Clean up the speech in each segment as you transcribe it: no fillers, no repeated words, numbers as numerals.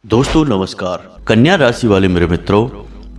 दोस्तों नमस्कार। कन्या राशि वाले मेरे मित्रों,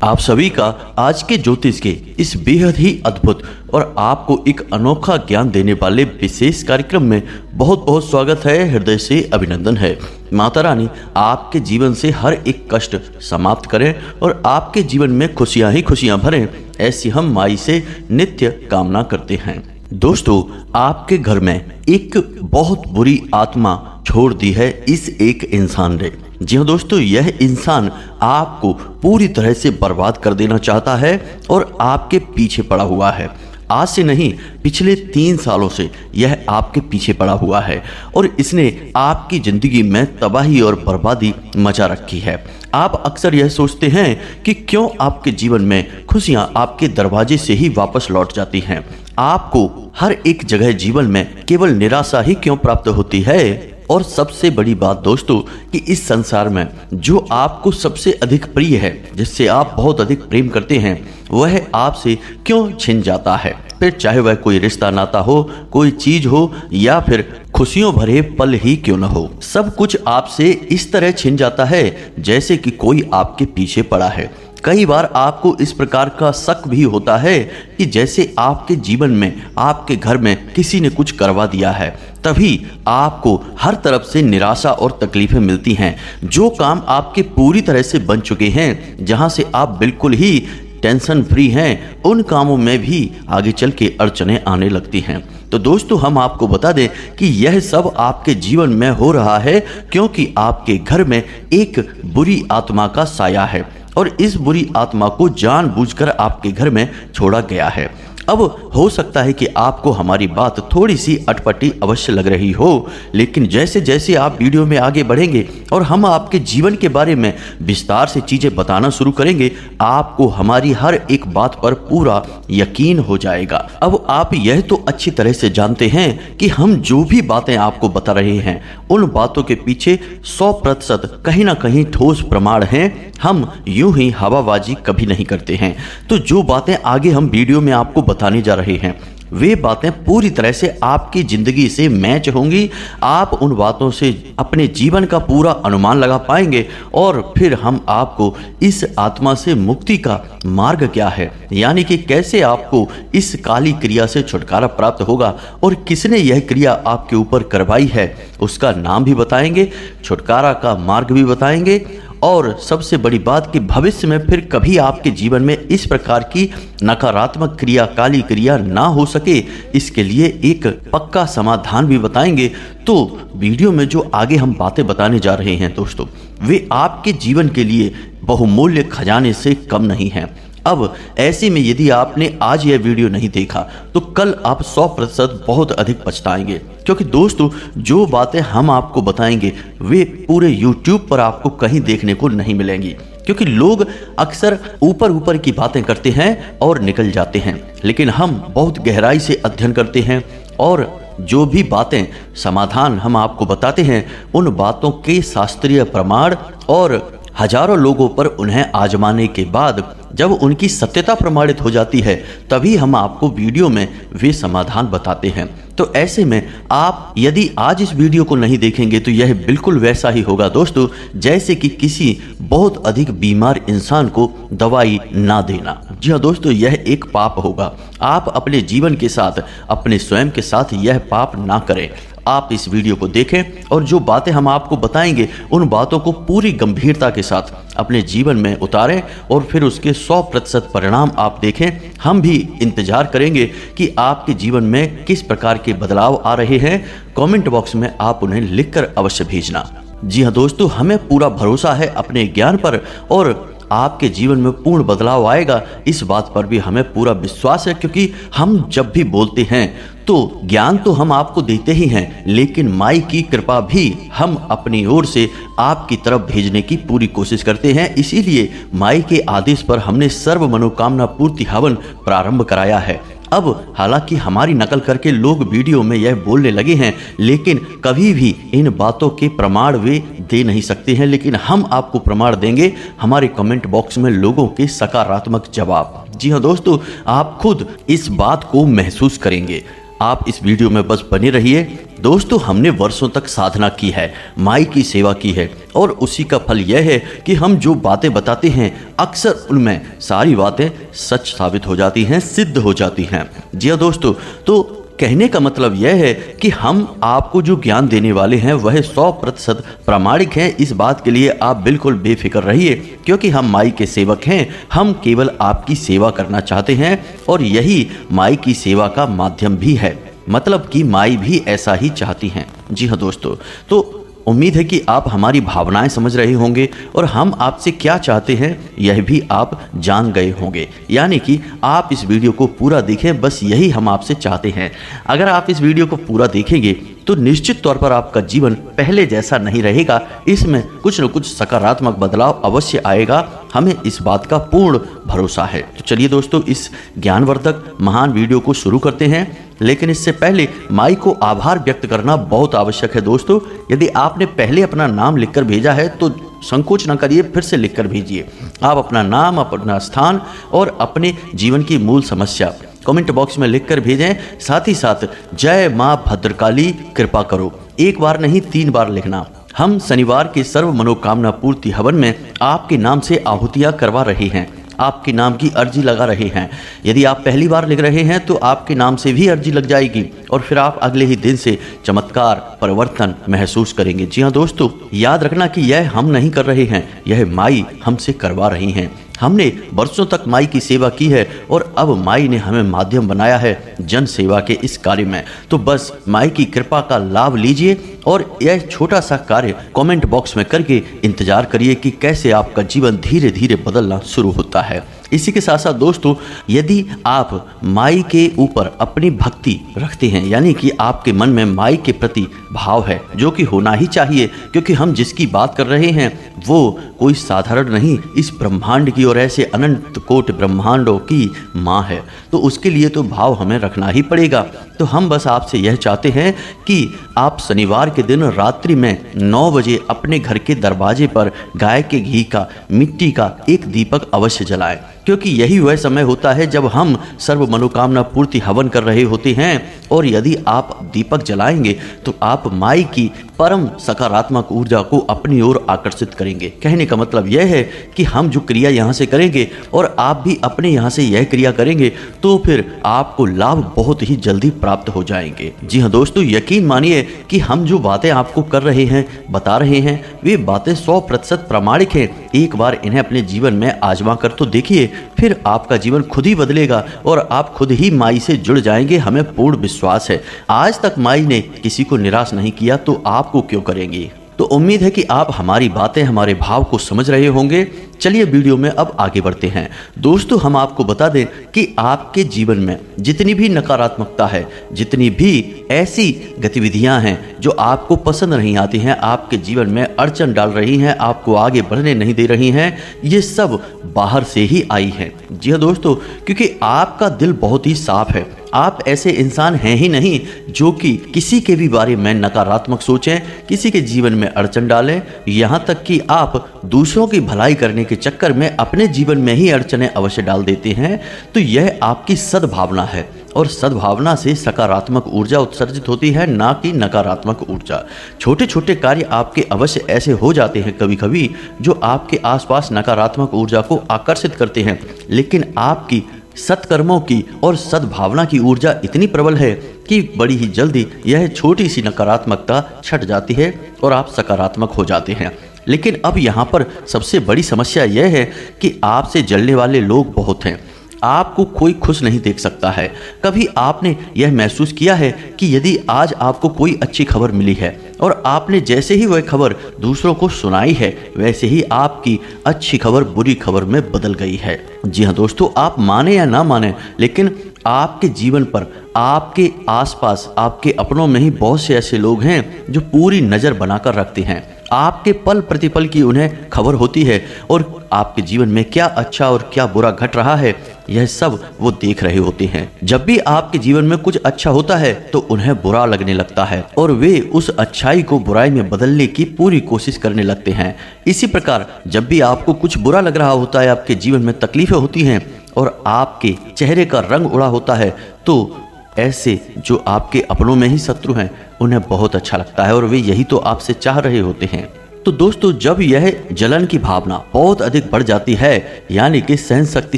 आप सभी का आज के ज्योतिष के इस बेहद ही अद्भुत और आपको एक अनोखा ज्ञान देने वाले विशेष कार्यक्रम में बहुत बहुत स्वागत है। हृदय से अभिनंदन है। माता रानी आपके जीवन से हर एक कष्ट समाप्त करें और आपके जीवन में खुशियां ही खुशियां भरें, ऐसी हम माई से नित्य कामना करते हैं। दोस्तों, आपके घर में एक बहुत बुरी आत्मा छोड़ दी है इस एक इंसान ने। जी हाँ दोस्तों, यह इंसान आपको पूरी तरह से बर्बाद कर देना चाहता है और आपके पीछे पड़ा हुआ है। आज से नहीं, पिछले 3 सालों से यह आपके पीछे पड़ा हुआ है और इसने आपकी जिंदगी में तबाही और बर्बादी मचा रखी है। आप अक्सर यह सोचते हैं कि क्यों आपके जीवन में खुशियां आपके दरवाजे से ही वापस लौट जाती हैं। आपको हर एक जगह जीवन में केवल निराशा ही क्यों प्राप्त होती है। और सबसे बड़ी बात दोस्तों कि इस संसार में जो आपको सबसे अधिक प्रिय है, जिससे आप बहुत अधिक प्रेम करते हैं, वह आपसे क्यों छिन जाता है। फिर चाहे वह कोई रिश्ता नाता हो, कोई चीज हो या फिर खुशियों भरे पल ही क्यों न हो, सब कुछ आपसे इस तरह छिन जाता है जैसे कि कोई आपके पीछे पड़ा है। कई बार आपको इस प्रकार का शक भी होता है कि जैसे आपके जीवन में, आपके घर में किसी ने कुछ करवा दिया है, तभी आपको हर तरफ से निराशा और तकलीफें मिलती हैं। जो काम आपके पूरी तरह से बन चुके हैं, जहां से आप बिल्कुल ही टेंशन फ्री हैं, उन कामों में भी आगे चल के अड़चनें आने लगती हैं। तो दोस्तों, हम आपको बता दें कि यह सब आपके जीवन में हो रहा है क्योंकि आपके घर में एक बुरी आत्मा का साया है और इस बुरी आत्मा को जानबूझकर आपके घर में छोड़ा गया है। अब हो सकता है कि आपको हमारी बात थोड़ी सी अटपटी अवश्य लग रही हो, लेकिन जैसे जैसे आप वीडियो में आगे बढ़ेंगे और हम आपके जीवन के बारे में विस्तार से चीज़ें बताना शुरू करेंगे, आपको हमारी हर एक बात पर पूरा यकीन हो जाएगा। अब आप यह तो अच्छी तरह से जानते हैं कि हम जो भी बातें आपको बता रहे हैं, उन बातों के पीछे 100% कहीं ना कहीं ठोस प्रमाण हैं। हम यूं ही हवाबाजी कभी नहीं करते हैं। तो जो बातें आगे हम वीडियो में आपको बताने जा रहे हैं, वे बातें पूरी तरह से आपकी जिंदगी से मैच होंगी। आप उन बातों से अपने जीवन का पूरा अनुमान लगा पाएंगे और फिर हम आपको इस आत्मा से मुक्ति का मार्ग क्या है, यानी कि कैसे आपको इस काली क्रिया से छुटकारा प्राप्त होगा और किसने यह क्रिया आपके ऊपर करवाई है, उसका नाम भी बताएंगे, छुटकारा का मार्ग भी बताएंगे। और सबसे बड़ी बात कि भविष्य में फिर कभी आपके जीवन में इस प्रकार की नकारात्मक क्रिया, काली क्रिया ना हो सके, इसके लिए एक पक्का समाधान भी बताएंगे। तो वीडियो में जो आगे हम बातें बताने जा रहे हैं दोस्तों, वे आपके जीवन के लिए बहुमूल्य खजाने से कम नहीं हैं। अब ऐसे में यदि आपने आज यह वीडियो नहीं देखा तो कल आप 100% बहुत अधिक पछताएंगे, क्योंकि दोस्तों जो बातें हम आपको बताएंगे वे पूरे YouTube पर आपको कहीं देखने को नहीं मिलेंगी, क्योंकि लोग अक्सर ऊपर ऊपर की बातें करते हैं और निकल जाते हैं, लेकिन हम बहुत गहराई से अध्ययन करते हैं और जो भी बातें समाधान हम आपको बताते हैं, उन बातों के शास्त्रीय प्रमाण और हजारों लोगों पर उन्हें आजमाने के बाद जब उनकी सत्यता प्रमाणित हो जाती है, तभी हम आपको वीडियो में वे समाधान बताते हैं। तो ऐसे में आप यदि आज इस वीडियो को नहीं देखेंगे तो यह बिल्कुल वैसा ही होगा दोस्तों, जैसे कि किसी बहुत अधिक बीमार इंसान को दवाई ना देना। जी हाँ दोस्तों, यह एक पाप होगा। आप अपने जीवन के साथ, अपने स्वयं के साथ यह पाप ना करें। आप इस वीडियो को देखें और जो बातें हम आपको बताएंगे, उन बातों को पूरी गंभीरता के साथ अपने जीवन में उतारें और फिर उसके 100% परिणाम आप देखें। हम भी इंतजार करेंगे कि आपके जीवन में किस प्रकार के बदलाव आ रहे हैं। कमेंट बॉक्स में आप उन्हें लिखकर अवश्य भेजना। जी हाँ दोस्तों, हमें पूरा भरोसा है अपने ज्ञान पर और आपके जीवन में पूर्ण बदलाव आएगा, इस बात पर भी हमें पूरा विश्वास है, क्योंकि हम जब भी बोलते हैं तो ज्ञान तो हम आपको देते ही हैं, लेकिन माई की कृपा भी हम अपनी ओर से आपकी तरफ भेजने की पूरी कोशिश करते हैं। इसीलिए माई के आदेश पर हमने सर्व मनोकामना पूर्ति हवन प्रारंभ कराया है। अब हालांकि हमारी नकल करके लोग वीडियो में यह बोलने लगे हैं, लेकिन कभी भी इन बातों के प्रमाण वे दे नहीं सकते हैं, लेकिन हम आपको प्रमाण देंगे हमारे कमेंट बॉक्स में लोगों के सकारात्मक जवाब। जी हाँ दोस्तों, आप खुद इस बात को महसूस करेंगे। आप इस वीडियो में बस बने रहिए। दोस्तों, हमने वर्षों तक साधना की है, माई की सेवा की है और उसी का फल यह है कि हम जो बातें बताते हैं अक्सर उनमें सारी बातें सच साबित हो जाती हैं, सिद्ध हो जाती हैं। जी हाँ दोस्तों, तो कहने का मतलब यह है कि हम आपको जो ज्ञान देने वाले हैं वह 100% प्रामाणिक है। इस बात के लिए आप बिल्कुल बेफिक्र रहिए, क्योंकि हम माई के सेवक हैं। हम केवल आपकी सेवा करना चाहते हैं और यही माई की सेवा का माध्यम भी है, मतलब कि माई भी ऐसा ही चाहती हैं। जी हाँ दोस्तों, तो उम्मीद है कि आप हमारी भावनाएं समझ रहे होंगे और हम आपसे क्या चाहते हैं यह भी आप जान गए होंगे। यानी कि आप इस वीडियो को पूरा देखें, बस यही हम आपसे चाहते हैं। अगर आप इस वीडियो को पूरा देखेंगे तो निश्चित तौर पर आपका जीवन पहले जैसा नहीं रहेगा, इसमें कुछ न कुछ सकारात्मक बदलाव अवश्य आएगा, हमें इस बात का पूर्ण भरोसा है। तो चलिए दोस्तों, इस ज्ञानवर्धक महान वीडियो को शुरू करते हैं। लेकिन इससे पहले माई को आभार व्यक्त करना बहुत आवश्यक है। दोस्तों, यदि आपने पहले अपना नाम लिखकर भेजा है तो संकोच न करिए, फिर से लिखकर भेजिए। आप अपना नाम, अपना स्थान और अपने जीवन की मूल समस्या कमेंट बॉक्स में लिखकर भेजें। साथ ही साथ जय मां भद्रकाली कृपा करो एक बार नहीं 3 बार लिखना। हम शनिवार के सर्व मनोकामना पूर्ति हवन में आपके नाम से आहुतियां करवा रहे हैं, आपके नाम की अर्जी लगा रहे हैं। यदि आप पहली बार लिख रहे हैं तो आपके नाम से भी अर्जी लग जाएगी और फिर आप अगले ही दिन से चमत्कार, परिवर्तन महसूस करेंगे। जी हाँ दोस्तों, याद रखना कि यह हम नहीं कर रहे हैं, यह माई हमसे करवा रही हैं। हमने वर्षों तक माई की सेवा की है और अब माई ने हमें माध्यम बनाया है जन सेवा के इस कार्य में। तो बस माई की कृपा का लाभ लीजिए और यह छोटा सा कार्य कमेंट बॉक्स में करके इंतजार करिए कि कैसे आपका जीवन धीरे धीरे बदलना शुरू होता है। इसी के साथ साथ दोस्तों, यदि आप माई के ऊपर अपनी भक्ति रखते हैं, यानी कि आपके मन में माई के प्रति भाव है, जो कि होना ही चाहिए, क्योंकि हम जिसकी बात कर रहे हैं वो कोई साधारण नहीं, इस ब्रह्मांड की और ऐसे अनंत कोट ब्रह्मांडों की माँ है, तो उसके लिए तो भाव हमें रखना ही पड़ेगा। तो हम बस आपसे यह चाहते हैं कि आप शनिवार के दिन रात्रि में 9 बजे अपने घर के दरवाजे पर गाय के घी का, मिट्टी का एक दीपक अवश्य जलाएं, क्योंकि यही वह समय होता है जब हम सर्व मनोकामना पूर्ति हवन कर रहे होते हैं। और यदि आप दीपक जलाएंगे तो आप माई की परम सकारात्मक ऊर्जा को अपनी ओर आकर्षित करेंगे। कहने का मतलब यह है कि हम जो क्रिया यहाँ से करेंगे और आप भी अपने यहाँ से यह क्रिया करेंगे तो फिर आपको लाभ बहुत ही जल्दी प्राप्त हो जाएंगे। जी हाँ दोस्तों, यकीन मानिए कि हम जो बातें आपको कर रहे हैं, बता रहे हैं, वे बातें 100% प्रामाणिक हैं। एक बार इन्हें अपने जीवन में आजमा कर तो देखिए, फिर आपका जीवन खुद ही बदलेगा और आप खुद ही माई से जुड़ जाएंगे, हमें पूर्ण विश्वास है। आज तक माई ने किसी को निराश नहीं किया तो आपको क्यों करेंगी। तो उम्मीद है कि आप हमारी बातें, हमारे भाव को समझ रहे होंगे। चलिए वीडियो में अब आगे बढ़ते हैं। दोस्तों, हम आपको बता दें कि आपके जीवन में जितनी भी नकारात्मकता है, जितनी भी ऐसी गतिविधियां हैं जो आपको पसंद नहीं आती हैं, आपके जीवन में अड़चन डाल रही हैं, आपको आगे बढ़ने नहीं दे रही हैं, ये सब बाहर से ही आई हैं। जी हाँ दोस्तों, क्योंकि आपका दिल बहुत ही साफ है। आप ऐसे इंसान हैं ही नहीं जो कि किसी के भी बारे में नकारात्मक सोचें, किसी के जीवन में अड़चन डालें, यहाँ तक कि आप दूसरों की भलाई करने के चक्कर में अपने जीवन में ही अड़चनें अवश्य डाल देते हैं। तो यह आपकी सद्भावना है और सद्भावना से सकारात्मक ऊर्जा उत्सर्जित होती है, ना कि नकारात्मक ऊर्जा। छोटे छोटे कार्य आपके अवश्य ऐसे हो जाते हैं कभी कभी जो आपके आसपास नकारात्मक ऊर्जा को आकर्षित करते हैं, लेकिन आपकी सत्कर्मों की और सद्भावना की ऊर्जा इतनी प्रबल है कि बड़ी ही जल्दी यह छोटी सी नकारात्मकता छट जाती है और आप सकारात्मक हो जाते हैं। लेकिन अब यहाँ पर सबसे बड़ी समस्या यह है कि आपसे जलने वाले लोग बहुत हैं। आपको कोई खुश नहीं देख सकता है। कभी आपने यह महसूस किया है कि यदि आज आपको कोई अच्छी खबर मिली है और आपने जैसे ही वह खबर दूसरों को सुनाई है, वैसे ही आपकी अच्छी खबर बुरी खबर में बदल गई है। जी हाँ दोस्तों, आप माने या ना माने, लेकिन आपके जीवन पर, आपके आसपास, आपके अपनों में ही बहुत से ऐसे लोग हैं जो पूरी नज़र बनाकर रखते हैं। आपके पल प्रतिपल की उन्हें खबर होती है और आपके जीवन में क्या अच्छा और क्या बुरा घट रहा है, यह सब वो देख रहे होते हैं। जब भी आपके जीवन में कुछ अच्छा होता है तो उन्हें बुरा लगने लगता है और वे उस अच्छाई को बुराई में बदलने की पूरी कोशिश करने लगते हैं। इसी प्रकार जब भी आपको कुछ बुरा लग रहा होता है, आपके जीवन में तकलीफें होती हैं और आपके चेहरे का रंग उड़ा होता है, तो ऐसे जो आपके अपनों में ही शत्रु हैं उन्हें बहुत अच्छा लगता है और वे यही तो आपसे चाह रहे होते हैं। तो दोस्तों, जब यह जलन की भावना बहुत अधिक बढ़ जाती है, यानी कि सहन शक्ति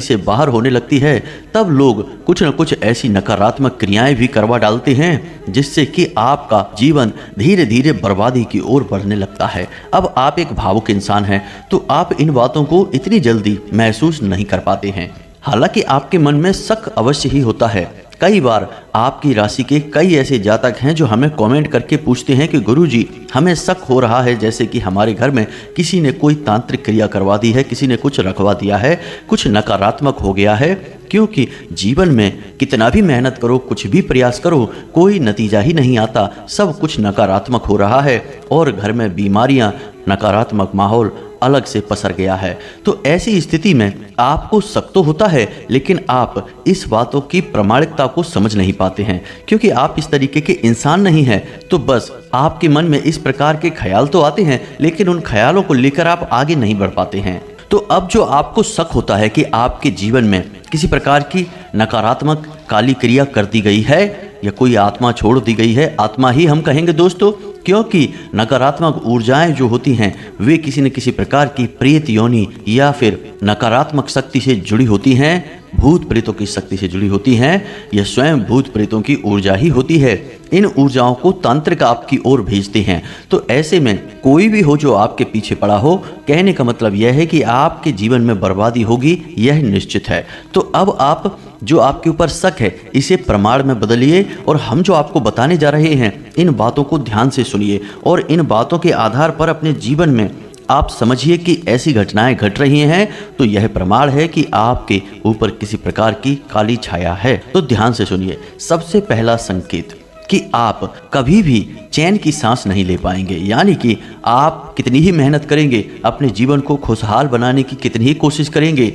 से बाहर होने लगती है, तब लोग कुछ न कुछ ऐसी नकारात्मक क्रियाएं भी करवा डालते हैं जिससे कि आपका जीवन धीरे धीरे बर्बादी की ओर बढ़ने लगता है। अब आप एक भावुक इंसान हैं तो आप इन बातों को इतनी जल्दी महसूस नहीं कर पाते हैं। हालांकि आपके मन में शक अवश्य ही होता है। कई बार आपकी राशि के कई ऐसे जातक हैं जो हमें कमेंट करके पूछते हैं कि गुरुजी, हमें शक हो रहा है जैसे कि हमारे घर में किसी ने कोई तांत्रिक क्रिया करवा दी है, किसी ने कुछ रखवा दिया है, कुछ नकारात्मक हो गया है। क्योंकि जीवन में कितना भी मेहनत करो, कुछ भी प्रयास करो, कोई नतीजा ही नहीं आता, सब कुछ नकारात्मक हो रहा है और घर में बीमारियां, नकारात्मक माहौल अलग से पसर गया है। तो ऐसी स्थिति में आपको शक तो होता है, लेकिन आप इस बातों की प्रामाणिकता को समझ नहीं पाते हैं क्योंकि आप इस तरीके के इंसान नहीं हैं। तो बस आपके मन में इस प्रकार के ख्याल तो आते हैं, लेकिन उन ख्यालों को लेकर आप आगे नहीं बढ़ पाते हैं। तो अब जो आपको शक होता है कि आपके जीवन में किसी प्रकार की नकारात्मक काली क्रिया कर दी गई है या कोई आत्मा छोड़ दी गई है, आत्मा ही हम कहेंगे दोस्तों, क्योंकि नकारात्मक ऊर्जाएं जो होती हैं वे किसी न किसी प्रकार की प्रेत योनि या फिर नकारात्मक शक्ति से जुड़ी होती हैं, भूत प्रेतों की शक्ति से जुड़ी होती हैं, यह स्वयं भूत प्रेतों की ऊर्जा ही होती है। इन ऊर्जाओं को तांत्रिक आपकी ओर भेजते हैं। तो ऐसे में कोई भी हो जो आपके पीछे पड़ा हो, कहने का मतलब यह है कि आपके जीवन में बर्बादी होगी, यह निश्चित है। तो अब आप जो आपके ऊपर शक है इसे प्रमाण में बदलिए और हम जो आपको बताने जा रहे हैं इन बातों को ध्यान से सुनिए और इन बातों के आधार पर अपने जीवन में आप समझिए कि ऐसी घटनाएं घट रही हैं तो यह प्रमाण है कि आपके ऊपर किसी प्रकार की काली छाया है। तो ध्यान से सुनिए। सबसे पहला संकेत कि आप कभी भी चैन की सांस नहीं ले पाएंगे, यानी कि आप कितनी ही मेहनत करेंगे, अपने जीवन को खुशहाल बनाने की कितनी ही कोशिश करेंगे,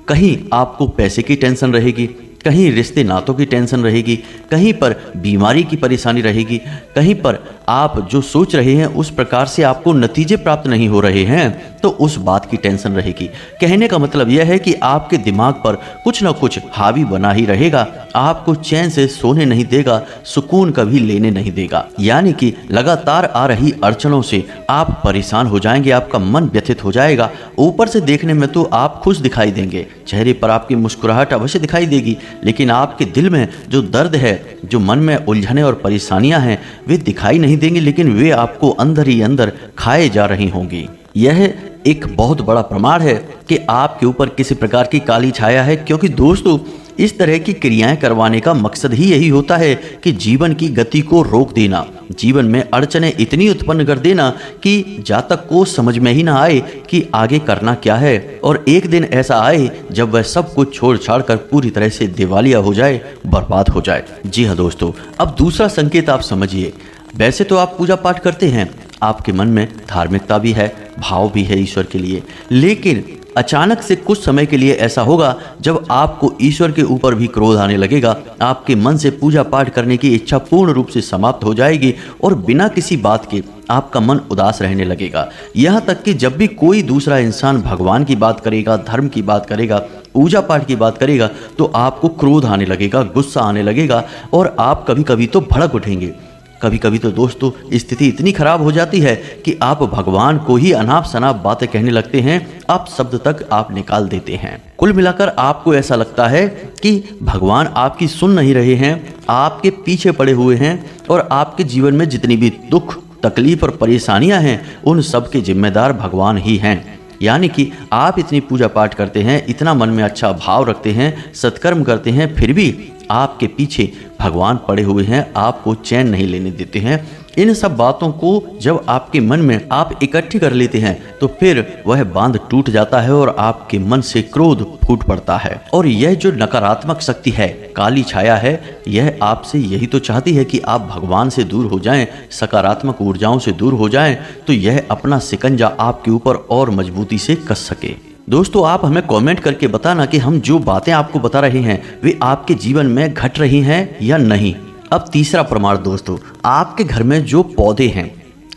कहीं आपको पैसे की टेंशन रहेगी, कहीं रिश्ते नातों की टेंशन रहेगी, कहीं पर बीमारी की परेशानी रहेगी, कहीं पर आप जो सोच रहे हैं उस प्रकार से आपको नतीजे प्राप्त नहीं हो रहे हैं तो उस बात की टेंशन रहेगी। कहने का मतलब यह है कि आपके दिमाग पर कुछ ना कुछ हावी बना ही रहेगा, आपको चैन से सोने नहीं देगा, सुकून कभी लेने नहीं देगा। यानी कि लगातार आ रही अड़चनों से आप परेशान हो जाएंगे, आपका मन व्यथित हो जाएगा। ऊपर से देखने में तो आप खुश दिखाई देंगे, चेहरे पर आपकी मुस्कुराहट अवश्य दिखाई देगी, लेकिन आपके दिल में जो दर्द है, जो मन में उलझने और परेशानियां हैं, वे दिखाई नहीं देंगी, लेकिन वे आपको अंदर ही अंदर खाए जा रही होंगी। यह एक बहुत बड़ा प्रमाण है कि आपके ऊपर किसी प्रकार की काली छाया है, क्योंकि दोस्तों इस तरह की क्रियाएं करवाने का मकसद ही यही होता है कि जीवन की गति को रोक देना, जीवन में अड़चनें इतनी उत्पन्न कर देना कि जातक को समझ में ही ना आए कि आगे करना क्या है, और एक दिन ऐसा आए जब वह सब कुछ छोड़ छाड़ कर पूरी तरह से दिवालिया हो जाए, बर्बाद हो जाए। जी हाँ दोस्तों, अब दूसरा संकेत आप समझिए। वैसे तो आप पूजा पाठ करते हैं, आपके मन में धार्मिकता भी है, भाव भी है ईश्वर के लिए, लेकिन अचानक से कुछ समय के लिए ऐसा होगा जब आपको ईश्वर के ऊपर भी क्रोध आने लगेगा, आपके मन से पूजा पाठ करने की इच्छा पूर्ण रूप से समाप्त हो जाएगी और बिना किसी बात के आपका मन उदास रहने लगेगा। यहाँ तक कि जब भी कोई दूसरा इंसान भगवान की बात करेगा, धर्म की बात करेगा, पूजा पाठ की बात करेगा, तो आपको क्रोध आने लगेगा, गुस्सा आने लगेगा और आप कभी कभी तो भड़क उठेंगे। कभी कभी तो दोस्तों स्थिति इतनी खराब हो जाती है कि आप भगवान को ही अनाप शनाप बातें कहने लगते हैं, आप शब्द तक आप निकाल देते हैं। कुल मिलाकर आपको ऐसा लगता है कि भगवान आपकी सुन नहीं रहे हैं, आपके पीछे पड़े हुए हैं और आपके जीवन में जितनी भी दुख, तकलीफ और परेशानियां हैं उन सब के जिम्मेदार भगवान ही हैं। यानी कि आप इतनी पूजा पाठ करते हैं, इतना मन में अच्छा भाव रखते हैं, सत्कर्म करते हैं, फिर भी आपके पीछे भगवान पड़े हुए हैं, आपको चैन नहीं लेने देते हैं। इन सब बातों को जब आपके मन में आप इकट्ठी कर लेते हैं तो फिर वह बांध टूट जाता है और आपके मन से क्रोध फूट पड़ता है। और यह जो नकारात्मक शक्ति है, काली छाया है, यह आपसे यही तो चाहती है कि आप भगवान से दूर हो जाएं, सकारात्मक ऊर्जाओं से दूर हो जाएं, तो यह अपना शिकंजा आपके ऊपर और मजबूती से कस सके। दोस्तों आप हमें कमेंट करके बताना कि हम जो बातें आपको बता रहे हैं वे आपके जीवन में घट रही हैं या नहीं। अब तीसरा प्रमाण दोस्तों, आपके घर में जो पौधे हैं,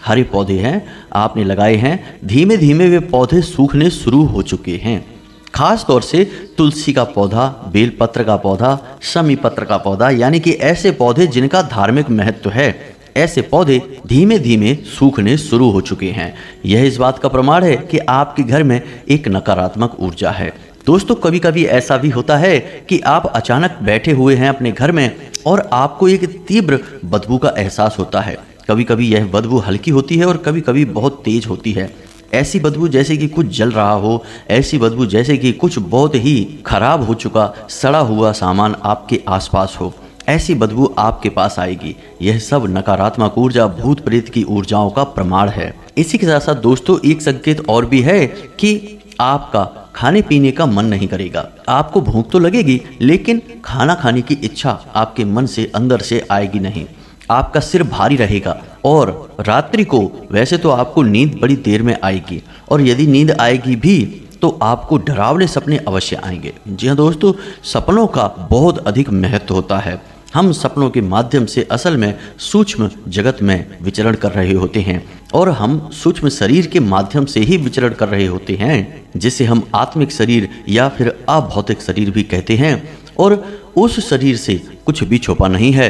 हरे पौधे हैं आपने लगाए हैं, धीमे धीमे वे पौधे सूखने शुरू हो चुके हैं। खास तौर से तुलसी का पौधा, बेलपत्र का पौधा, शमी पत्र का पौधा, यानी कि ऐसे पौधे जिनका धार्मिक महत्व है, ऐसे पौधे धीमे धीमे सूखने शुरू हो चुके हैं। यह इस बात का प्रमाण है कि आपके घर में एक नकारात्मक ऊर्जा है। दोस्तों, कभी कभी ऐसा भी होता है कि आप अचानक बैठे हुए हैं अपने घर में और आपको एक तीव्र बदबू का एहसास होता है। कभी कभी यह बदबू हल्की होती है और कभी कभी बहुत तेज होती है। ऐसी बदबू जैसे कि कुछ जल रहा हो, ऐसी बदबू जैसे कि कुछ बहुत ही खराब हो चुका सड़ा हुआ सामान आपके आसपास हो, ऐसी बदबू आपके पास आएगी। यह सब नकारात्मक ऊर्जा, भूत प्रेत की ऊर्जाओं का प्रमाण है। इसी के साथ साथ दोस्तों, एक संकेत और भी है कि आपका खाने पीने का मन नहीं करेगा। आपको भूख तो लगेगी, लेकिन खाना खाने की इच्छा आपके मन से अंदर से आएगी नहीं। आपका सिर भारी रहेगा और रात्रि को वैसे तो आपको नींद बड़ी देर में आएगी, और यदि नींद आएगी भी तो आपको डरावने सपने अवश्य आएंगे। जी हाँ दोस्तों, सपनों का बहुत अधिक महत्व होता है। हम सपनों के माध्यम से असल में सूक्ष्म जगत में विचरण कर रहे होते हैं, और हम सूक्ष्म शरीर के माध्यम से ही विचरण कर रहे होते हैं, जिसे हम आत्मिक शरीर या फिर अभौतिक शरीर भी कहते हैं। और उस शरीर से कुछ भी छुपा नहीं है,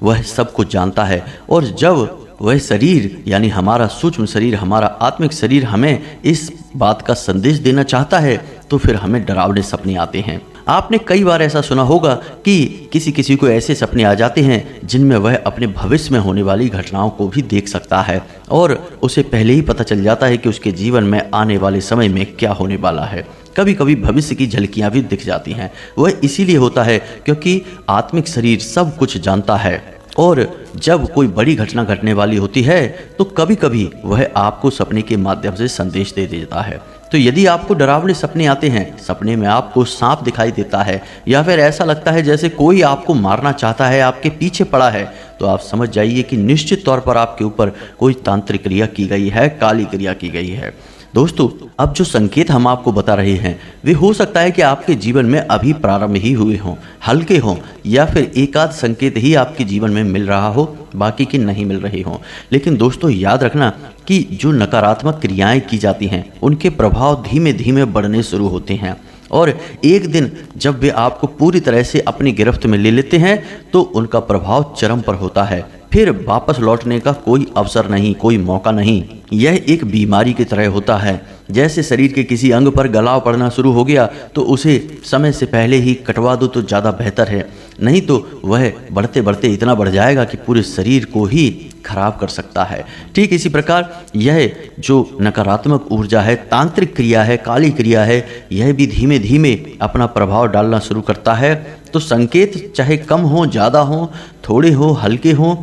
वह सब कुछ जानता है। और जब वह शरीर यानी हमारा सूक्ष्म शरीर, हमारा आत्मिक शरीर हमें इस बात का संदेश देना चाहता है, तो फिर हमें डरावने सपने आते हैं। आपने कई बार ऐसा सुना होगा कि किसी किसी को ऐसे सपने आ जाते हैं जिनमें वह अपने भविष्य में होने वाली घटनाओं को भी देख सकता है, और उसे पहले ही पता चल जाता है कि उसके जीवन में आने वाले समय में क्या होने वाला है। कभी कभी भविष्य की झलकियां भी दिख जाती हैं। वह इसीलिए होता है क्योंकि आत्मिक शरीर सब कुछ जानता है, और जब कोई बड़ी घटना घटने वाली होती है तो कभी कभी वह आपको सपने के माध्यम से संदेश दे देता है। तो यदि आपको डरावने सपने आते हैं, सपने में आपको सांप दिखाई देता है, या फिर ऐसा लगता है जैसे कोई आपको मारना चाहता है, आपके पीछे पड़ा है, तो आप समझ जाइए कि निश्चित तौर पर आपके ऊपर कोई तांत्रिक क्रिया की गई है, काली क्रिया की गई है। दोस्तों, अब जो संकेत हम आपको बता रहे हैं वे हो सकता है कि आपके जीवन में अभी प्रारंभ ही हुए हों, हल्के हों, या फिर एकाध संकेत ही आपके जीवन में मिल रहा हो, बाकी की नहीं मिल रही हों। लेकिन दोस्तों, याद रखना कि जो नकारात्मक क्रियाएं की जाती हैं उनके प्रभाव धीमे धीमे बढ़ने शुरू होते हैं, और एक दिन जब वे आपको पूरी तरह से अपनी गिरफ्त में ले लेते हैं तो उनका प्रभाव चरम पर होता है। फिर वापस लौटने का कोई अवसर नहीं, कोई मौका नहीं। यह एक बीमारी की तरह होता है। जैसे शरीर के किसी अंग पर गलाव पड़ना शुरू हो गया तो उसे समय से पहले ही कटवा दो तो ज़्यादा बेहतर है, नहीं तो वह बढ़ते बढ़ते इतना बढ़ जाएगा कि पूरे शरीर को ही खराब कर सकता है। ठीक इसी प्रकार यह जो नकारात्मक ऊर्जा है, तांत्रिक क्रिया है, काली क्रिया है, यह भी धीमे धीमे अपना प्रभाव डालना शुरू करता है। तो संकेत चाहे कम हो, ज़्यादा हो, थोड़े हो, हल्के हो,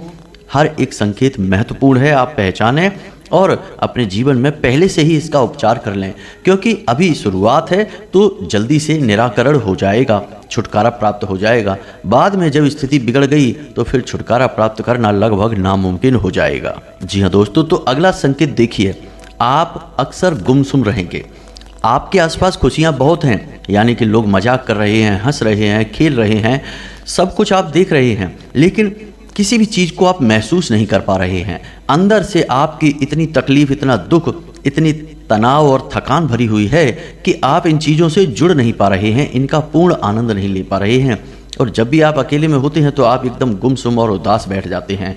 हर एक संकेत महत्वपूर्ण है। आप पहचानें और अपने जीवन में पहले से ही इसका उपचार कर लें, क्योंकि अभी शुरुआत है तो जल्दी से निराकरण हो जाएगा, छुटकारा प्राप्त हो जाएगा। बाद में जब स्थिति बिगड़ गई तो फिर छुटकारा प्राप्त करना लगभग नामुमकिन हो जाएगा। जी हाँ दोस्तों, तो अगला संकेत देखिए, आप अक्सर गुमसुम रहेंगे। आपके आसपास खुशियाँ बहुत हैं, यानी कि लोग मजाक कर रहे हैं, हंस रहे हैं, खेल रहे हैं, सब कुछ आप देख रहे हैं, लेकिन किसी भी चीज़ को आप महसूस नहीं कर पा रहे हैं। अंदर से आपकी इतनी तकलीफ, इतना दुख, इतनी तनाव और थकान भरी हुई है कि आप इन चीज़ों से जुड़ नहीं पा रहे हैं, इनका पूर्ण आनंद नहीं ले पा रहे हैं। और जब भी आप अकेले में होते हैं तो आप एकदम गुमसुम और उदास बैठ जाते हैं।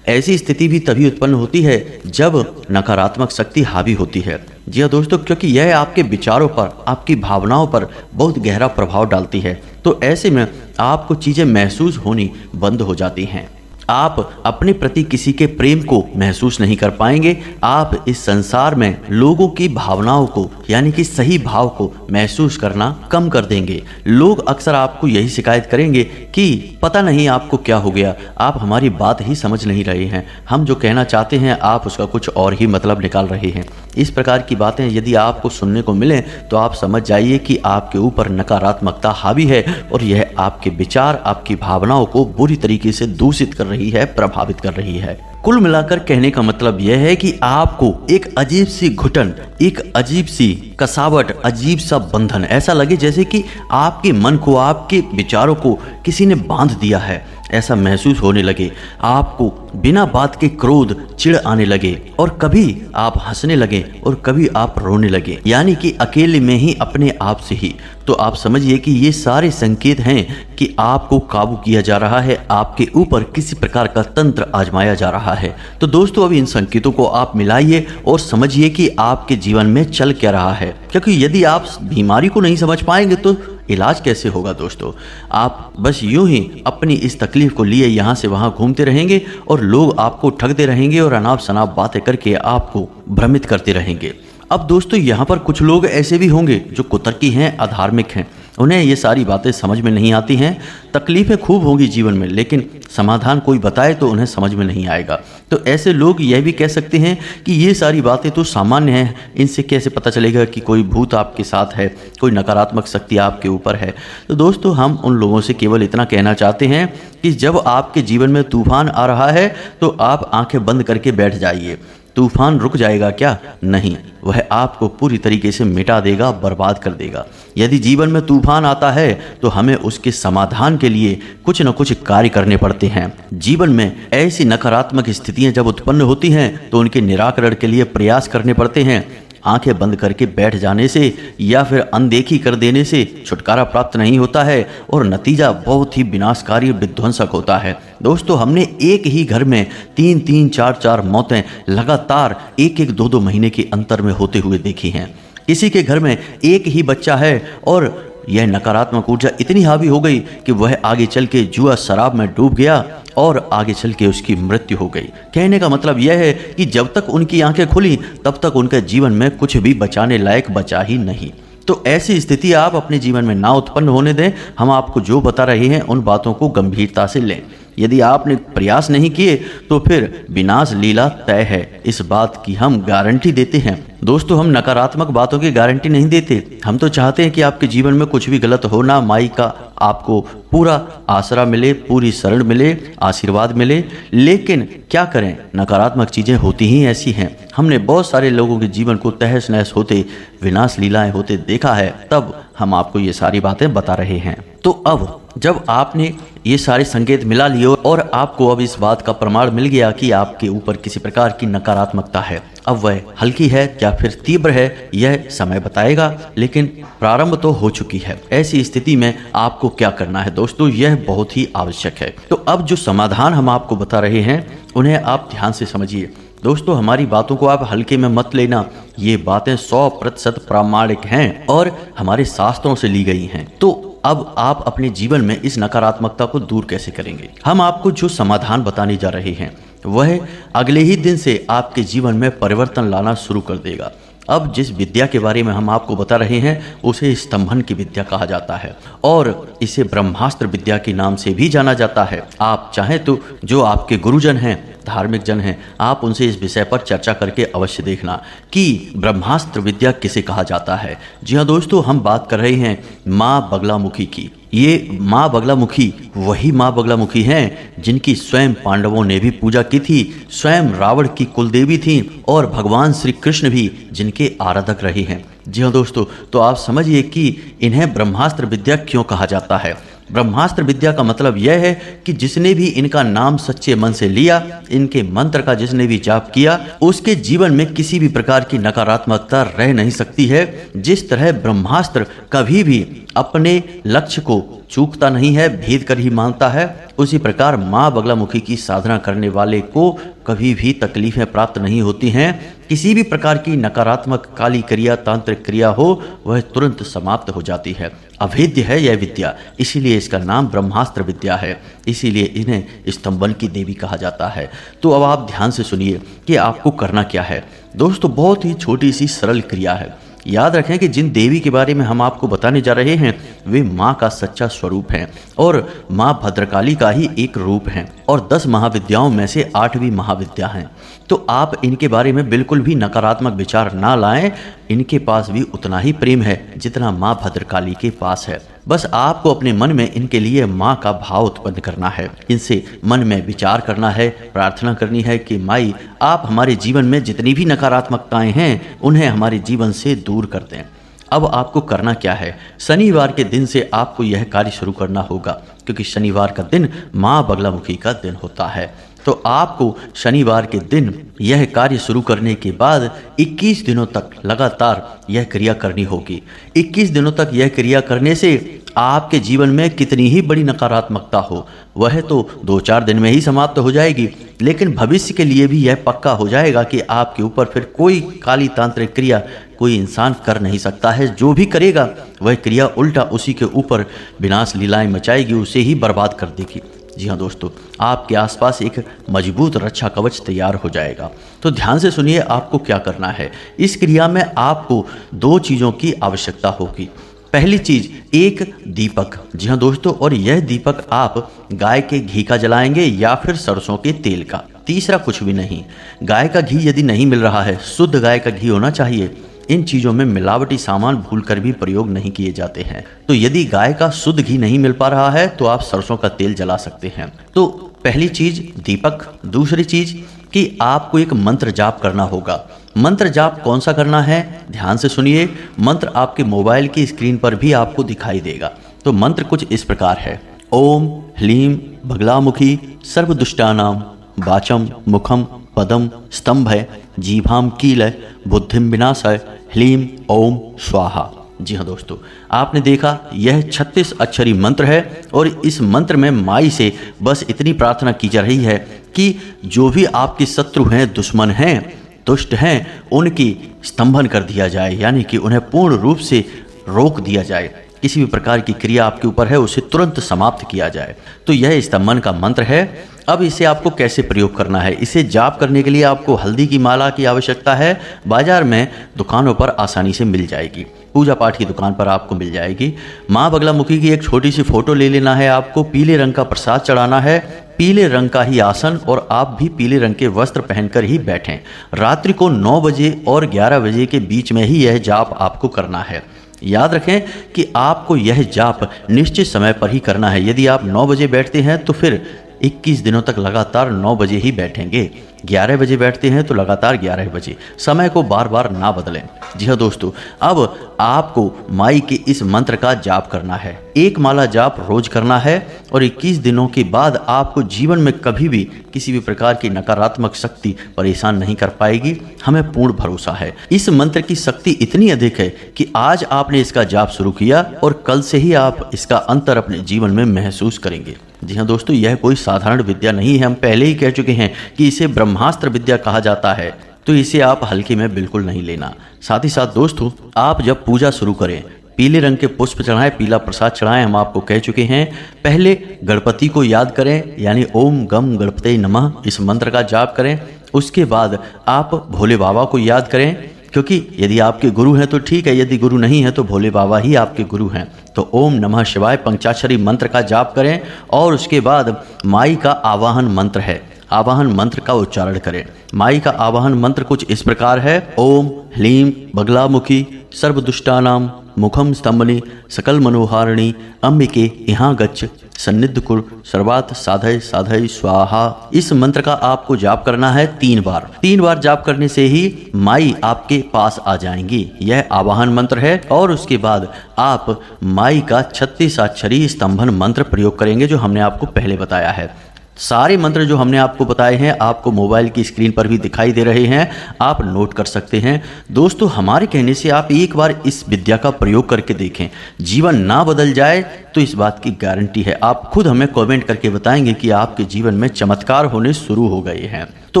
ऐसी स्थिति भी तभी उत्पन्न होती है जब नकारात्मक शक्ति हावी होती है। जी हाँ दोस्तों, क्योंकि यह आपके विचारों पर, आपकी भावनाओं पर बहुत गहरा प्रभाव डालती है। तो ऐसे में आपको चीज़ें महसूस होनी बंद हो जाती हैं। आप अपने प्रति किसी के प्रेम को महसूस नहीं कर पाएंगे। आप इस संसार में लोगों की भावनाओं को, यानी कि सही भाव को महसूस करना कम कर देंगे। लोग अक्सर आपको यही शिकायत करेंगे कि पता नहीं आपको क्या हो गया, आप हमारी बात ही समझ नहीं रहे हैं, हम जो कहना चाहते हैं आप उसका कुछ और ही मतलब निकाल रहे हैं। इस प्रकार की बातें यदि आपको सुनने को मिलें तो आप समझ जाइए कि आपके ऊपर नकारात्मकता हावी है, और यह आपके विचार, आपकी भावनाओं को बुरी तरीके से दूषित कर रही है, प्रभावित कर रही है। कुल मिलाकर कहने का मतलब यह है कि आपको एक अजीब सी घुटन, एक अजीब सी कसावट, अजीब सा बंधन, ऐसा लगे जैसे कि आपके मन को, आपके विचारों को किसी ने बांध दिया है। ऐसा महसूस होने लगे, आपको बिना बात के क्रोध, चिढ़ आने लगे और कभी आप हंसने लगे और कभी आप रोने लगे, यानी कि अकेले में ही अपने आप से ही, तो आप समझिए कि ये सारे संकेत हैं कि आपको काबू किया जा रहा है, आपके ऊपर किसी प्रकार का तंत्र आजमाया जा रहा है। तो दोस्तों अब इन संकेतों को आप मिलाइए और समझिए कि आपके जीवन में चल क्या रहा है, क्योंकि यदि आप बीमारी को नहीं समझ पाएंगे तो इलाज कैसे होगा दोस्तों। आप बस यूं ही अपनी इस तकलीफ को लिए यहाँ से वहाँ घूमते रहेंगे और लोग आपको ठगते रहेंगे और अनाप शनाप बातें करके आपको भ्रमित करते रहेंगे। अब दोस्तों यहाँ पर कुछ लोग ऐसे भी होंगे जो कुतर्की हैं, अधार्मिक हैं, उन्हें ये सारी बातें समझ में नहीं आती हैं। तकलीफ़ें खूब होंगी जीवन में, लेकिन समाधान कोई बताए तो उन्हें समझ में नहीं आएगा। तो ऐसे लोग यह भी कह सकते हैं कि ये सारी बातें तो सामान्य हैं, इनसे कैसे पता चलेगा कि कोई भूत आपके साथ है, कोई नकारात्मक शक्ति आपके ऊपर है। तो दोस्तों हम उन लोगों से केवल इतना कहना चाहते हैं कि जब आपके जीवन में तूफान आ रहा है तो आप आंखें बंद करके बैठ जाइए। तूफान रुक जाएगा क्या? नहीं, वह आपको पूरी तरीके से मिटा देगा, बर्बाद कर देगा। यदि जीवन में तूफान आता है तो हमें उसके समाधान के लिए कुछ न कुछ कार्य करने पड़ते हैं। जीवन में ऐसी नकारात्मक स्थितियां जब उत्पन्न होती हैं तो उनके निराकरण के लिए प्रयास करने पड़ते हैं। आंखें बंद करके बैठ जाने से या फिर अनदेखी कर देने से छुटकारा प्राप्त नहीं होता है और नतीजा बहुत ही विनाशकारी विध्वंसक होता है। दोस्तों हमने एक ही घर में 3-3, 4-4 मौतें लगातार 1-1, 2-2 महीने के अंतर में होते हुए देखी हैं। किसी के घर में एक ही बच्चा है और यह नकारात्मक ऊर्जा इतनी हावी हो गई कि वह आगे चल के जुआ शराब में डूब गया और आगे चल के उसकी मृत्यु हो गई। कहने का मतलब यह है कि जब तक उनकी आंखें खुली तब तक उनके जीवन में कुछ भी बचाने लायक बचा ही नहीं। तो ऐसी स्थिति आप अपने जीवन में ना उत्पन्न होने दें। हम आपको जो बता रहे हैं उन बातों को गंभीरता से लें। यदि आपने प्रयास नहीं किए तो फिर विनाश लीला तय है, इस बात की हम गारंटी देते हैं। दोस्तों हम नकारात्मक बातों की गारंटी नहीं देते, हम तो चाहते हैं कि आपके जीवन में कुछ भी गलत हो ना, माई का आपको पूरा आसरा मिले, पूरी शरण मिले, आशीर्वाद मिले। लेकिन क्या करें, नकारात्मक चीज़ें होती ही ऐसी हैं। हमने बहुत सारे लोगों के जीवन को तहस नहस होते, विनाश लीलाएं होते देखा है, तब हम आपको ये सारी बातें बता रहे हैं। तो अब जब आपने ये सारे संकेत मिला लिए और आपको अब इस बात का प्रमाण मिल गया कि आपके ऊपर किसी प्रकार की नकारात्मकता है, अब वह हल्की है या फिर तीव्र है यह समय बताएगा, लेकिन प्रारंभ तो हो चुकी है। ऐसी स्थिति में आपको क्या करना है दोस्तों, यह बहुत ही आवश्यक है। तो अब जो समाधान हम आपको बता रहे हैं उन्हें आप ध्यान से समझिए। दोस्तों हमारी बातों को आप हल्के में मत लेना, ये बातें 100% प्रामाणिक हैं और हमारे शास्त्रों से ली गई हैं। तो अब आप अपने जीवन में इस नकारात्मकता को दूर कैसे करेंगे? हम आपको जो समाधान बताने जा रहे हैं वह अगले ही दिन से आपके जीवन में परिवर्तन लाना शुरू कर देगा। अब जिस विद्या के बारे में हम आपको बता रहे हैं उसे स्तंभन की विद्या कहा जाता है और इसे ब्रह्मास्त्र विद्या के नाम से भी जाना जाता है। आप चाहें तो जो आपके गुरुजन हैं, धार्मिक जन हैं, आप उनसे इस विषय पर चर्चा करके अवश्य देखना कि ब्रह्मास्त्र विद्या किसे कहा जाता है। जी हाँ दोस्तों, हम बात कर रहे हैं माँ बगलामुखी की। ये माँ बगलामुखी वही माँ बगलामुखी हैं जिनकी स्वयं पांडवों ने भी पूजा की थी, स्वयं रावण की कुलदेवी थी और भगवान श्री कृष्ण भी जिनके आराधक रहे हैं। जी हाँ दोस्तों, तो आप समझिए कि इन्हें ब्रह्मास्त्र विद्या क्यों कहा जाता है। ब्रह्मास्त्र विद्या का मतलब यह है कि जिसने भी इनका नाम सच्चे मन से लिया, इनके मंत्र का जिसने भी जाप किया, उसके जीवन में किसी भी प्रकार की नकारात्मकता रह नहीं सकती है। जिस तरह ब्रह्मास्त्र कभी भी अपने लक्ष्य को चूकता नहीं है, भेद कर ही मानता है, उसी प्रकार माँ बगलामुखी की साधना करने वाले को कभी भी तकलीफें प्राप्त नहीं होती हैं। किसी भी प्रकार की नकारात्मक काली क्रिया, तांत्रिक क्रिया हो, वह तुरंत समाप्त हो जाती है। अभेद्य है यह विद्या, इसीलिए इसका नाम ब्रह्मास्त्र विद्या है, इसीलिए इन्हें स्तंभन की देवी कहा जाता है। तो अब आप ध्यान से सुनिए कि आपको करना क्या है। दोस्तों बहुत ही छोटी सी सरल क्रिया है। याद रखें कि जिन देवी के बारे में हम आपको बताने जा रहे हैं वे माँ का सच्चा स्वरूप हैं और माँ भद्रकाली का ही एक रूप हैं और 10 महाविद्याओं में से 8वीं महाविद्या हैं। तो आप इनके बारे में बिल्कुल भी नकारात्मक विचार ना लाएं। इनके पास भी उतना ही प्रेम है जितना माँ भद्रकाली के पास है। बस आपको अपने मन में इनके लिए माँ का भाव उत्पन्न करना है, इनसे मन में विचार करना है, प्रार्थना करनी है कि माई आप हमारे जीवन में जितनी भी नकारात्मकताएं हैं उन्हें हमारे जीवन से दूर कर दें। अब आपको करना क्या है, शनिवार के दिन से आपको यह कार्य शुरू करना होगा, क्योंकि शनिवार का दिन माँ बगलामुखी का दिन होता है। तो आपको शनिवार के दिन यह कार्य शुरू करने के बाद 21 दिनों तक लगातार यह क्रिया करनी होगी। 21 दिनों तक यह क्रिया करने से आपके जीवन में कितनी ही बड़ी नकारात्मकता हो वह तो 2-4 दिन में ही समाप्त हो जाएगी, लेकिन भविष्य के लिए भी यह पक्का हो जाएगा कि आपके ऊपर फिर कोई काली तांत्रिक क्रिया कोई इंसान कर नहीं सकता है। जो भी करेगा वह क्रिया उल्टा उसी के ऊपर विनाश लीलाएं मचाएगी, उसे ही बर्बाद कर देगी। जी हाँ दोस्तों, आपके आसपास एक मजबूत रक्षा कवच तैयार हो जाएगा। तो ध्यान से सुनिए आपको क्या करना है। इस क्रिया में आपको 2 चीज़ों की आवश्यकता होगी। पहली चीज एक दीपक। जी हाँ दोस्तों, और यह दीपक आप गाय के घी का जलाएंगे या फिर सरसों के तेल का। तीसरा कुछ भी नहीं। गाय का घी यदि नहीं मिल रहा है, शुद्ध गाय का घी होना चाहिए। इन चीज़ों में मिलावटी सामान भूलकर भी प्रयोग नहीं किए जाते हैं। तो यदि गाय का शुद्ध घी नहीं मिल पा रहा है तो आप सरसों का तेल जला सकते हैं। तो पहली चीज दीपक। दूसरी चीज कि आपको एक मंत्र जाप करना होगा। मंत्र जाप कौन सा करना है, ध्यान से सुनिए। मंत्र आपके मोबाइल की स्क्रीन पर भी आपको दिखाई देगा। तो मंत्र कुछ इस प्रकार है। ओम ह्लीम बगलामुखी सर्वदुष्टानाम वाचम मुखम पदम स्तंभय जीभाम कीलय बुद्धिम विनाशय ह्लीम ओम स्वाहा। जी हाँ दोस्तों, आपने देखा यह 36 अक्षरी मंत्र है और इस मंत्र में माई से बस इतनी प्रार्थना की जा रही है कि जो भी आपके शत्रु हैं, दुश्मन हैं, दुष्ट हैं, उनकी स्तंभन कर दिया जाए, यानी कि उन्हें पूर्ण रूप से रोक दिया जाए। किसी भी प्रकार की क्रिया आपके ऊपर है उसे तुरंत समाप्त किया जाए। तो यह स्तंभन का मंत्र है। अब इसे आपको कैसे प्रयोग करना है। इसे जाप करने के लिए आपको हल्दी की माला की आवश्यकता है। बाजार में दुकानों पर आसानी से मिल जाएगी, पूजा पाठ की दुकान पर आपको मिल जाएगी। माँ बगलामुखी की एक छोटी सी फोटो ले लेना है आपको। पीले रंग का प्रसाद चढ़ाना है, पीले रंग का ही आसन, और आप भी पीले रंग के वस्त्र पहनकर ही बैठें। रात्रि को 9 बजे और 11 बजे के बीच में ही यह जाप आपको करना है। याद रखें कि आपको यह जाप निश्चित समय पर ही करना है। यदि आप 9 बजे बैठते हैं तो फिर 21 दिनों तक लगातार 9 बजे ही बैठेंगे। 11 बजे बैठते हैं तो लगातार 11 बजे। समय को बार बार ना बदलें। जी हाँ दोस्तों, अब आपको माई के इस मंत्र का जाप करना है। 1 माला जाप रोज करना है और 21 दिनों के बाद आपको जीवन में कभी भी किसी भी प्रकार की नकारात्मक शक्ति परेशान नहीं कर पाएगी। हमें पूर्ण भरोसा है। इस मंत्र की शक्ति इतनी अधिक है कि आज आपने इसका जाप शुरू किया और कल से ही आप इसका अंतर अपने जीवन में महसूस करेंगे। जी हाँ दोस्तों, यह कोई साधारण विद्या नहीं है। हम पहले ही कह चुके हैं कि इसे ब्रह्मास्त्र विद्या कहा जाता है, तो इसे आप हल्के में बिल्कुल नहीं लेना। साथ ही साथ दोस्तों, आप जब पूजा शुरू करें पीले रंग के पुष्प चढ़ाएं, पीला प्रसाद चढ़ाएं। हम आपको कह चुके हैं। पहले गणपति को याद करें, यानी ओम गम गणपते नमः इस मंत्र का जाप करें। उसके बाद आप भोले बाबा को याद करें, क्योंकि यदि आपके गुरु हैं तो ठीक है, यदि गुरु नहीं है तो भोले बाबा ही आपके गुरु हैं। तो ओम नमः शिवाय पंचाक्षरी मंत्र का जाप करें और उसके बाद माई का आवाहन मंत्र है, आवाहन मंत्र का उच्चारण करें। माई का आवाहन मंत्र कुछ इस प्रकार है। ओम ह्लीम बगलामुखी सर्वदुष्टानाम मुखम स्तंभनी सकल मनोहारिणी अंबिके यहाँ गच्छ सन्निध कुर सर्वात साधय साधय स्वाहा। इस मंत्र का आपको जाप करना है 3 बार। 3 बार जाप करने से ही माई आपके पास आ जाएंगी। यह आवाहन मंत्र है और उसके बाद आप माई का 36 अक्षरी स्तंभन मंत्र प्रयोग करेंगे, जो हमने आपको पहले बताया है। सारे मंत्र जो हमने आपको बताए हैं आपको मोबाइल की स्क्रीन पर भी दिखाई दे रहे हैं, आप नोट कर सकते हैं। दोस्तों, हमारे कहने से आप एक बार इस विद्या का प्रयोग करके देखें। जीवन ना बदल जाए तो इस बात की गारंटी है। आप खुद हमें कमेंट करके बताएंगे कि आपके जीवन में चमत्कार होने शुरू हो गए हैं। तो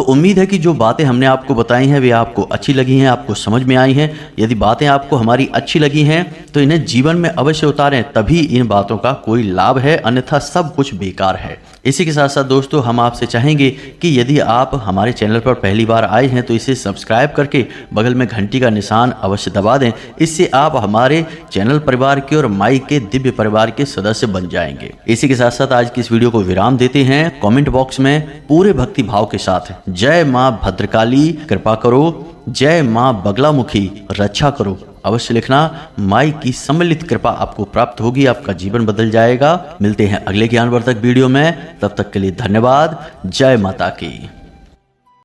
उम्मीद है कि जो बातें हमने आपको बताई हैं वे आपको अच्छी लगी हैं, आपको समझ में आई हैं। यदि बातें आपको हमारी अच्छी लगी हैं तो इन्हें जीवन में अवश्य उतारें, तभी इन बातों का कोई लाभ है, अन्यथा सब कुछ बेकार है। इसी के साथ साथ दोस्तों, हम आपसे चाहेंगे कि यदि आप हमारे चैनल पर पहली बार आए हैं तो इसे सब्सक्राइब करके बगल में घंटी का निशान अवश्य दबा दें। इससे आप हमारे चैनल परिवार के और माई के दिव्य परिवार के सदस्य बन जाएंगे। इसी के साथ साथ आज की इस वीडियो को विराम देते हैं। कमेंट बॉक्स में पूरे भक्ति भाव के साथ जय माँ भद्रकाली कृपा करो, जय माँ बगलामुखी रक्षा करो अवश्य लिखना। माई की सम्मिलित कृपा आपको प्राप्त होगी, आपका जीवन बदल जाएगा। मिलते हैं अगले ज्ञानवर्धक वीडियो में, तब तक के लिए धन्यवाद। जय माता की।